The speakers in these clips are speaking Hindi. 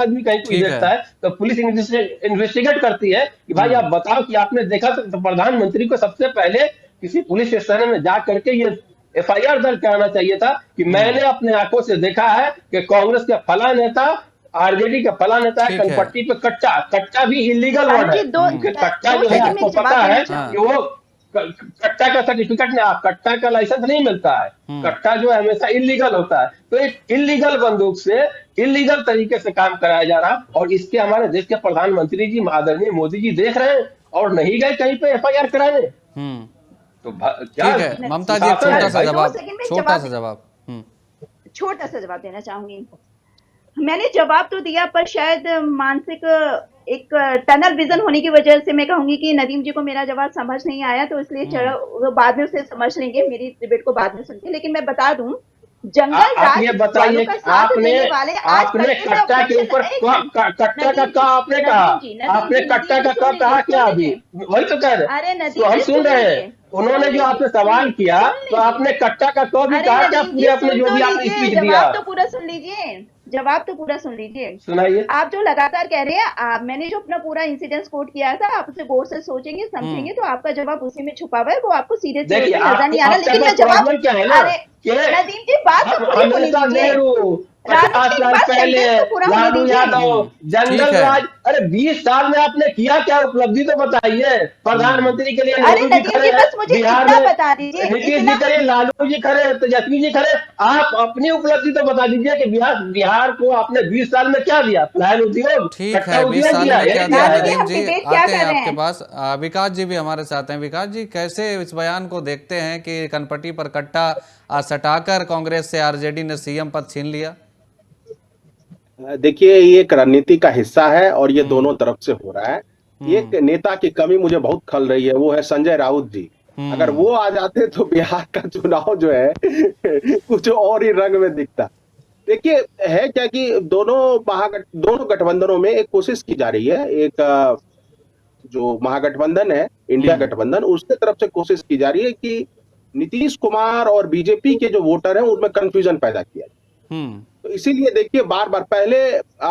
आदमी कहीं कोई ठीक है। देखता है तो पुलिस इन्वेस्टिगेट करती है कि भाई आप बताओ कि आपने देखा। तो प्रधानमंत्री को सबसे पहले किसी पुलिस स्टेशन में जा करके ये एफआईआर दर्ज कराना चाहिए था कि मैंने अपने आंखों से देखा है कि कांग्रेस के फला नेता, आरजेडी का फला नेता है ठीक है। कनपट्टी पे कट्टा, कट्टा भी इलीगल लालू वर्ड है जी, दो क्योंकि कट्टा दो जो है सेकंड में आपको एक जवाब पता देना है हाँ। कि चाहूंगी। वो कट्टा का सर्टिफिकेट नहीं, कट्टा का लाइसेंस नहीं मिलता है। कट्टा जो है हमेशा इलीगल होता है। तो एक इलीगल बंदूक से इलीगल तरीके से काम कराया जा रहा, और इसके हमारे देश के प्रधानमंत्री जी आदरणीय मोदी जी देख रहे हैं और नहीं गए कहीं पे एफआईआर कराने। हम्म। तो क्या ठीक है ममता जी, एक सुशासन छोटा है सा भाई। दो जवाब, सेकंड में एक छोटा जवाब सा जवाब। हम्म। छोटा सा जवाब देना चाहूंगी। मैंने जवाब तो दिया, पर शायद मानसिक एक टनल विजन होने की वजह से मैं कहूंगी कि नदीम जी को मेरा जवाब समझ नहीं आया, तो इसलिए चलो वो बाद में उसे समझ लेंगे, मेरी डिबेट को बाद में सुनते। लेकिन मैं बता दूं, जंगल आप राज ये वालों बताइए का कि साथ आपने देने वाले आज आपने पत्ते पे कट्टा के ऑब्जेक्शन। ऊपर एक मिनट, कट्टा का नदीम का जी, आपने कहा, नदीम जी, नदीम आपने जी, कट्टा नदीम जी का सुन कहा लीजिए, क्या सुन अभी? लीजिए। वही तो कह रहे। अरे तो नदीम हम जी सुन सुन रहे हैं। लीजिए, सुन उन्होंने जो लीजिए, आपसे सवाल किया सुन तो लीजिए। आपने कट्टा का भी अरे कहा क्या? नदीम जी पूरे अपने सुन जो तो भी आपने लीजिए, स्पीच दिया। जवाब तो पूरा सुन लीजिए, जवाब तो पूरा सुन लीजिए। सुनाइए। आप जो लगातार कह रहे हैं, मैंने जो अपना पूरा इंसिडेंस कोट किया था, आप उसे गौर से सोचेंगे, हम्म। समझेंगे, तो आपका जवाब उसी में छुपा हुआ है, वो आपको सीधे तौर देखिए पे नजर आपको नहीं आ रहा। आपके लेकिन पास मैं जवाब, प्रॉब्लम क्या है ना अरे कि नदीम जी, बात तो हम पूरी होने हमेशा दीजिए। नेहरू, राजू जी, 50 एक साल बार पहले सेंटेंस तो पूरा होने लालू दीजिए। यादव, ठीक जंगल है। राज। अरे 20 साल में आपने किया क्या? उपलब्धि तो बताइए। हम्म। प्रधानमंत्री के लिए अरे नेहरू जी नदीम खड़े जी, हैं बस मुझे बिहार इतना में, बता दीजिए, नीतीश जी इतना। खड़े, लालू जी खड़े, तेजस्वी जी खड़े। आप अपनी उपलब्धि तो बता दीजिए कि बिहार बिहार को आपने 20 साल में क्या दिया? पलायन उद्योग, ठीक कट्टा है, 20 उद्योग साल दिया, में क्या यही दिया दिया लालू है। जी, नदीम हम जी? डिबेट क्या आते हैं कर रहे आपके हैं? पास। विकास जी भी हमारे साथ हैं। विकास जी, कैसे इस बयान को देखते हैं कि कनपट्टी पर कट्टा सटाकर कांग्रेस से आरजेडी ने सीएम पद छीन लिया? देखिए, ये एक रणनीति का हिस्सा है और ये हम्म। दोनों तरफ से हो रहा है। एक हम्म। नेता की कमी मुझे बहुत खल रही है, वो है संजय राउत जी। अगर हम्म। वो आ जाते तो बिहार का चुनाव जो है कुछ और ही रंग में दिखता। देखिए, है क्या कि दोनों गठबंधनों में एक कोशिश की जा रही है। एक जो महागठबंधन है, इंडिया हम्म। गठबंधन, उसके तरफ से कोशिश की जा रही है कि नीतीश कुमार और बीजेपी के जो वोटर हैं उनमें कंफ्यूजन पैदा किया जाए। हम्म। तो इसीलिए देखिए, बार बार पहले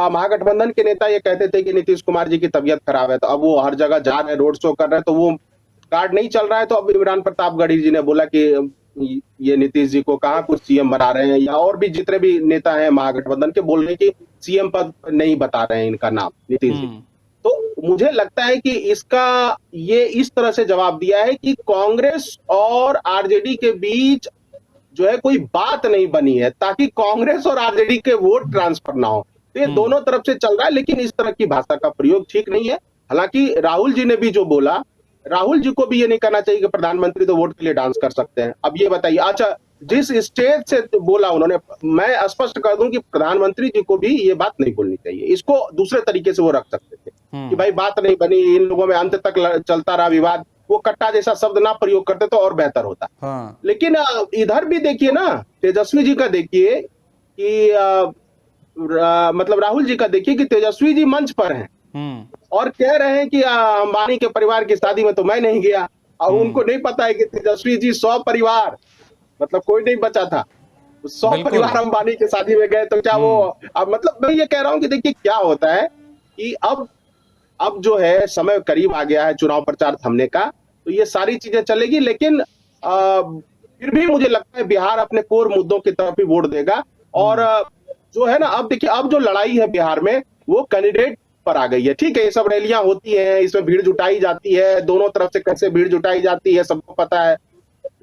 महागठबंधन के नेता ये कहते थे कि नीतीश कुमार जी की तबीयत खराब है, तो अब वो हर जगह जा रहे हैं, रोड शो कर रहे हैं, तो वो कार्ड नहीं चल रहा है। तो अब इमरान प्रतापगढ़ी जी ने बोला कि ये नीतीश जी को कहाँ कुछ सीएम बना रहे हैं, या और भी जितने भी नेता हैं महागठबंधन के बोल रहे हैं कि सीएम पद नहीं बता रहे हैं इनका नाम, नीतीश जी। हम्म। तो मुझे लगता है कि इसका ये इस तरह से जवाब दिया है कि कांग्रेस और आरजेडी के बीच जो है कोई बात नहीं बनी है, ताकि कांग्रेस और आरजेडी के वोट ट्रांसफर ना हो। तो ये हम्म। दोनों तरफ से चल रहा है, लेकिन इस तरह की भाषा का प्रयोग ठीक नहीं है। हालांकि राहुल जी ने भी जो बोला, राहुल जी को भी ये नहीं कहना चाहिए कि प्रधानमंत्री तो वोट के लिए डांस कर सकते हैं। अब ये बताइए, अच्छा, जिस स्टेज से बोला उन्होंने, मैं स्पष्ट कर दूं कि प्रधानमंत्री जी को भी ये बात नहीं बोलनी चाहिए। इसको दूसरे तरीके से वो रख सकते थे कि हम्म। भाई बात नहीं बनी, इन लोगों में अंत तक चलता रहा विवाद। वो कट्टा जैसा शब्द ना प्रयोग करते तो और बेहतर होता। हाँ। लेकिन इधर भी देखिए ना, तेजस्वी जी का देखिए कि मतलब राहुल जी का देखिए कि तेजस्वी जी मंच पर हैं हम्म। और कह रहे हैं कि अंबानी के परिवार की शादी में तो मैं नहीं गया। और हम्म। उनको नहीं पता है कि तेजस्वी जी 100 परिवार, मतलब कोई नहीं बचा था, 100 बिल्कुल। परिवार अंबानी की शादी में गए। तो क्या वो, हम्म। अब मतलब मैं ये कह रहा हूं कि देखिए क्या होता है कि अब जो है समय करीब आ गया है चुनाव प्रचार थमने का, तो ये सारी चीजें चलेगी। लेकिन फिर भी मुझे लगता है बिहार अपने कोर मुद्दों की तरफ ही वोट देगा। और हम्म। जो है ना, अब देखिए, अब जो लड़ाई है बिहार में वो कैंडिडेट पर आ गई है। ठीक है, ये सब रैलियां होती हैं, इसमें भीड़ जुटाई जाती है, दोनों तरफ से कैसे भीड़ जुटाई जाती है सबको पता है,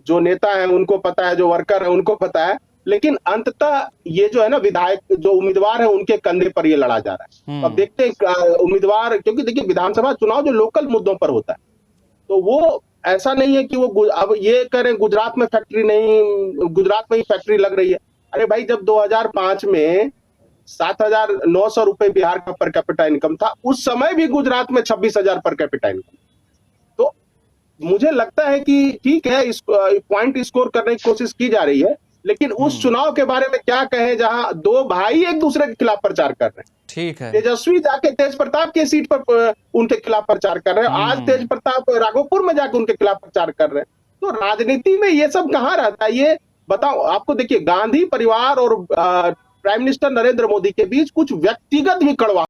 जो नेता है उनको पता है, जो वर्कर है उनको पता है। लेकिन अंततः ये जो है ना, विधायक जो उम्मीदवार है उनके कंधे पर ये लड़ा जा रहा है। अब हम्म। देखते हैं उम्मीदवार, क्योंकि देखिए विधानसभा चुनाव जो लोकल मुद्दों पर होता है, तो वो ऐसा नहीं है कि वो अब ये करें गुजरात में फैक्ट्री नहीं, गुजरात में ही फैक्ट्री लग रही है। अरे भाई, जब 2005 में 7,900 रुपए बिहार का पर कैपिटा इनकम था, उस समय भी गुजरात में 26,000 पर कैपिटा इनकम। तो मुझे लगता है कि ठीक है, इस पॉइंट स्कोर करने की कोशिश की जा रही है, लेकिन उस हम्म। चुनाव के बारे में क्या कहें जहां दो भाई एक दूसरे के खिलाफ प्रचार कर रहे हैं। ठीक है। तेजस्वी जाके तेज प्रताप के सीट पर उनके खिलाफ प्रचार कर रहे हैं, आज तेज हम्म। प्रताप राघोपुर में जाके उनके खिलाफ प्रचार कर रहे हैं। तो राजनीति में ये सब कहाँ रहता है ये बताओ। आपको देखिए, गांधी परिवार और प्राइम मिनिस्टर नरेंद्र मोदी के बीच कुछ व्यक्तिगत भी कड़वा